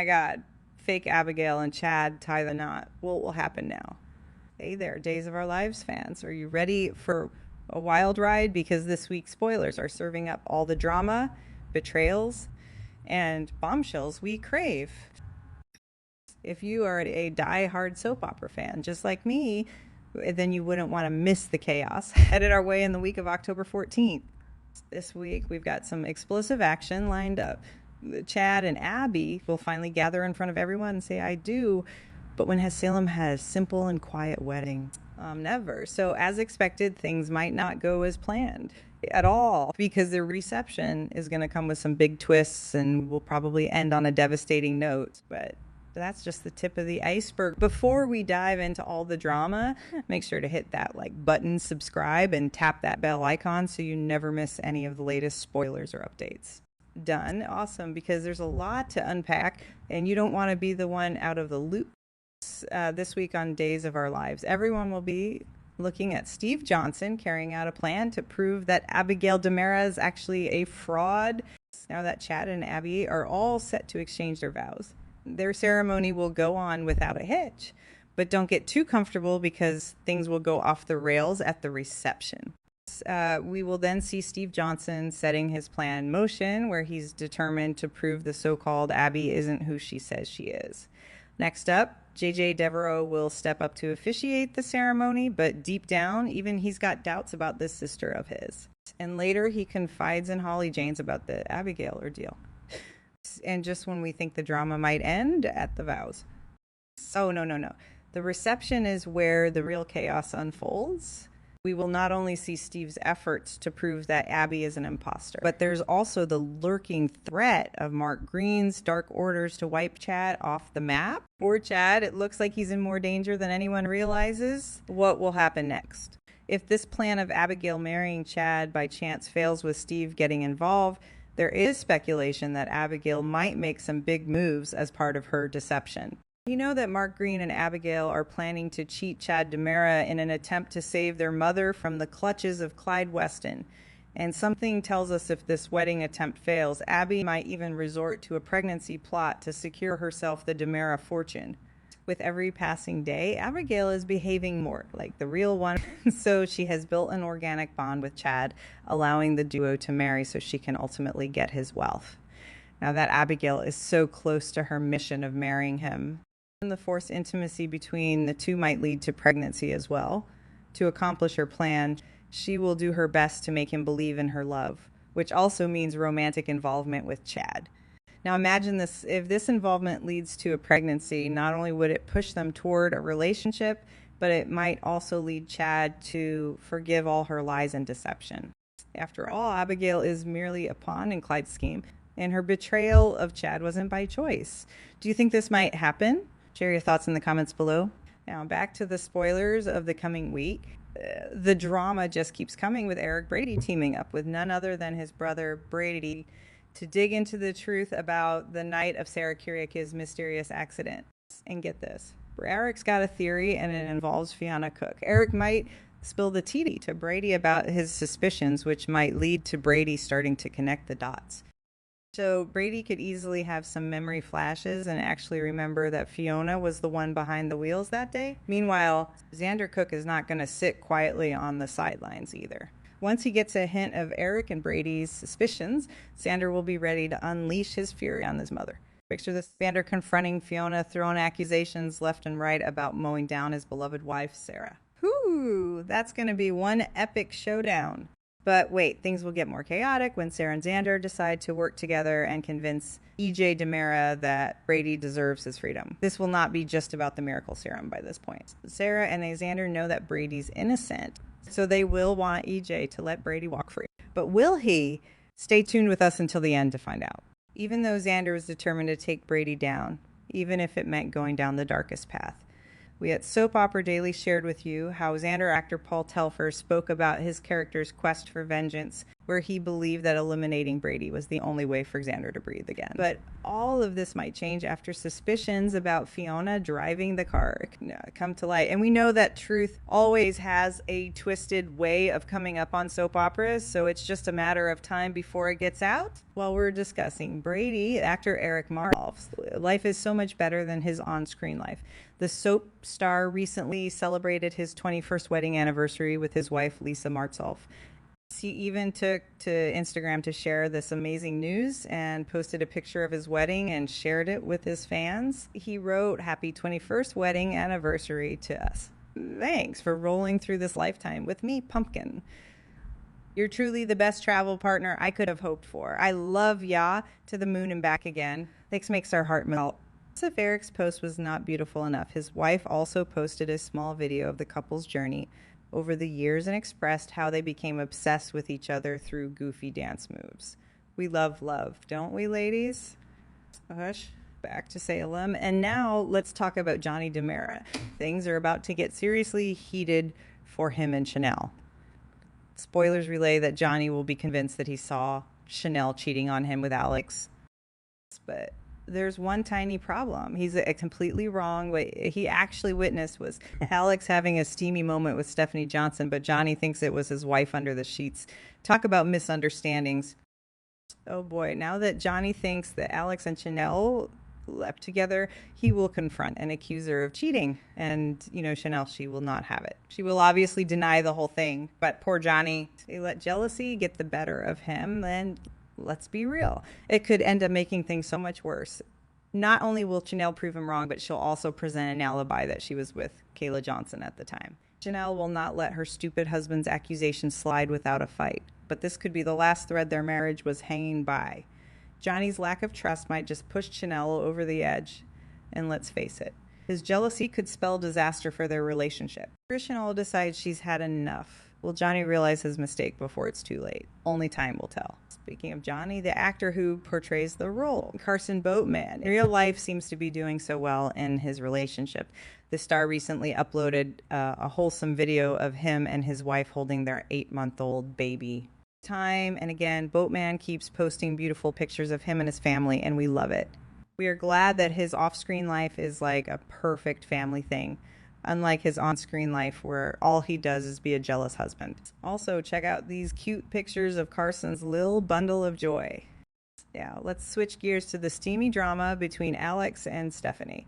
my God. Fake Abigail and Chad tie the knot. What will happen now? Hey there, Days of Our Lives fans. Are you ready for a wild ride? Because this week, spoilers are serving up all the drama, betrayals, and bombshells we crave. If you are a die-hard soap opera fan, just like me, then you wouldn't want to miss the chaos headed our way in the week of October 14th. This week, we've got some explosive action lined up. Chad and Abby will finally gather in front of everyone and say, I do. But when has Salem had a simple and quiet wedding? Never. So as expected, things might not go as planned at all because the reception is going to come with some big twists and will probably end on a devastating note. But that's just the tip of the iceberg. Before we dive into all the drama, make sure to hit that like button, subscribe, and tap that bell icon so you never miss any of the latest spoilers or updates. Done. Awesome, because there's a lot to unpack and you don't want to be the one out of the loop. This week on Days of Our Lives, everyone will be looking at Steve Johnson carrying out a plan to prove that Abigail DiMera is actually a fraud. Now that Chad and Abby are all set to exchange their vows, their ceremony will go on without a hitch. But don't get too comfortable because things will go off the rails at the reception. We will then see Steve Johnson setting his plan in motion, where he's determined to prove the so-called Abby isn't who she says she is. Next up, J.J. Devereaux will step up to officiate the ceremony, but deep down, even he's got doubts about this sister of his. And later, he confides in Holly Janes about the Abigail ordeal. And just when we think the drama might end, at the vows. So, no. The reception is where the real chaos unfolds. We will not only see Steve's efforts to prove that Abby is an imposter, but there's also the lurking threat of Mark Green's dark orders to wipe Chad off the map. Poor Chad, it looks like he's in more danger than anyone realizes. What will happen next? If this plan of Abigail marrying Chad by chance fails with Steve getting involved, there is speculation that Abigail might make some big moves as part of her deception. You know that Mark Green and Abigail are planning to cheat Chad DiMera in an attempt to save their mother from the clutches of Clyde Weston. And something tells us if this wedding attempt fails, Abby might even resort to a pregnancy plot to secure herself the DiMera fortune. With every passing day, Abigail is behaving more like the real one, so she has built an organic bond with Chad, allowing the duo to marry so she can ultimately get his wealth. Now that Abigail is so close to her mission of marrying him, the forced intimacy between the two might lead to pregnancy as well. To accomplish her plan, she will do her best to make him believe in her love, which also means romantic involvement with Chad. Now imagine this, if this involvement leads to a pregnancy, not only would it push them toward a relationship, but it might also lead Chad to forgive all her lies and deception. After all, Abigail is merely a pawn in Clyde's scheme, and her betrayal of Chad wasn't by choice. Do you think this might happen? Share your thoughts in the comments below. Now back to the spoilers of the coming week. The drama just keeps coming with Eric Brady teaming up with none other than his brother Brady to dig into the truth about the night of Sarah Kyriak's mysterious accident. And get this, Eric's got a theory and it involves Fiona Cook. Eric might spill the tea to Brady about his suspicions, which might lead to Brady starting to connect the dots. So Brady could easily have some memory flashes and actually remember that Fiona was the one behind the wheels that day. Meanwhile, Xander Cook is not going to sit quietly on the sidelines either. Once he gets a hint of Eric and Brady's suspicions, Xander will be ready to unleash his fury on his mother. Picture this, Xander confronting Fiona, throwing accusations left and right about mowing down his beloved wife, Sarah. Whew, that's going to be one epic showdown. But wait, things will get more chaotic when Sarah and Xander decide to work together and convince E.J. DiMera that Brady deserves his freedom. This will not be just about the miracle serum by this point. Sarah and Xander know that Brady's innocent, so they will want E.J. to let Brady walk free. But will he? Stay tuned with us until the end to find out. Even though Xander was determined to take Brady down, even if it meant going down the darkest path. We at Soap Opera Daily shared with you how Xander actor Paul Telfer spoke about his character's quest for vengeance where he believed that eliminating Brady was the only way for Xander to breathe again. But all of this might change after suspicions about Fiona driving the car come to light. And we know that truth always has a twisted way of coming up on soap operas, so it's just a matter of time before it gets out. While we're discussing Brady, actor Eric Marloff's life is so much better than his on-screen life. The soap star recently celebrated his 21st wedding anniversary with his wife, Lisa Martsolf. He even took to Instagram to share this amazing news and posted a picture of his wedding and shared it with his fans. He wrote, "Happy 21st wedding anniversary to us. Thanks for rolling through this lifetime with me, Pumpkin. You're truly the best travel partner I could have hoped for. I love ya to the moon and back again. This makes our heart melt." If Eric's post was not beautiful enough, his wife also posted a small video of the couple's journey over the years and expressed how they became obsessed with each other through goofy dance moves. We love love, don't we, ladies? Hush. Back to Salem. And now let's talk about Johnny DiMera. Things are about to get seriously heated for him and Chanel. Spoilers relay that Johnny will be convinced that he saw Chanel cheating on him with Alex. But there's one tiny problem. He's completely wrong. What he actually witnessed was Alex having a steamy moment with Stephanie Johnson, but Johnny thinks it was his wife under the sheets. Talk about misunderstandings. Oh boy, now that Johnny thinks that Alex and Chanel left together, he will confront and accuse her of cheating. And, Chanel, she will not have it. She will obviously deny the whole thing. But poor Johnny, they let jealousy get the better of him, and let's be real, it could end up making things so much worse. Not only will Chanel prove him wrong, but she'll also present an alibi that she was with Kayla Johnson at the time. Chanel will not let her stupid husband's accusations slide without a fight. But this could be the last thread their marriage was hanging by. Johnny's lack of trust might just push Chanel over the edge. And let's face it, his jealousy could spell disaster for their relationship. Chanel decides she's had enough. Will Johnny realize his mistake before it's too late? Only time will tell. Speaking of Johnny, the actor who portrays the role, Carson Boatman, in real life seems to be doing so well in his relationship. The star recently uploaded a wholesome video of him and his wife holding their 8-month-old baby. Time and again, Boatman keeps posting beautiful pictures of him and his family, and we love it. We are glad that his off-screen life is like a perfect family thing, unlike his on-screen life where all he does is be a jealous husband. Also, check out these cute pictures of Carson's little bundle of joy. Yeah, let's switch gears to the steamy drama between Alex and Stephanie.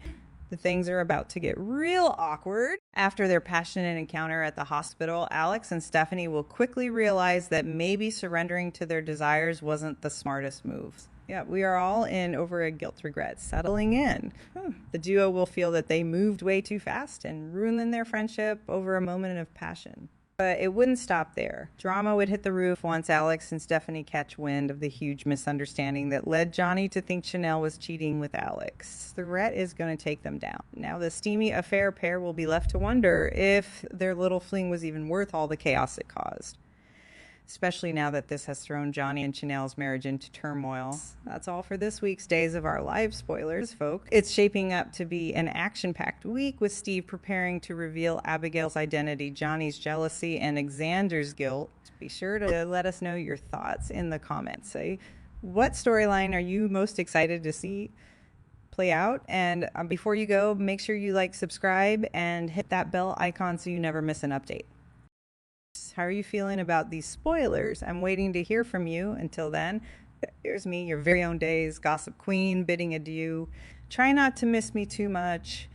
The things are about to get real awkward. After their passionate encounter at the hospital, Alex and Stephanie will quickly realize that maybe surrendering to their desires wasn't the smartest move. Yeah, we are all in over a guilt regret settling in. The duo will feel that they moved way too fast and ruined their friendship over a moment of passion. But it wouldn't stop there. Drama would hit the roof once Alex and Stephanie catch wind of the huge misunderstanding that led Johnny to think Chanel was cheating with Alex. The regret is going to take them down. Now the steamy affair pair will be left to wonder if their little fling was even worth all the chaos it caused. Especially now that this has thrown Johnny and Chanel's marriage into turmoil. That's all for this week's Days of Our Lives spoilers, folks. It's shaping up to be an action-packed week with Steve preparing to reveal Abigail's identity, Johnny's jealousy, and Xander's guilt. Be sure to let us know your thoughts in the comments. Say, what storyline are you most excited to see play out? And before you go, make sure you subscribe, and hit that bell icon so you never miss an update. How are you feeling about these spoilers? I'm waiting to hear from you. Until then, here's me, your very own Days Gossip Queen, bidding adieu. Try not to miss me too much.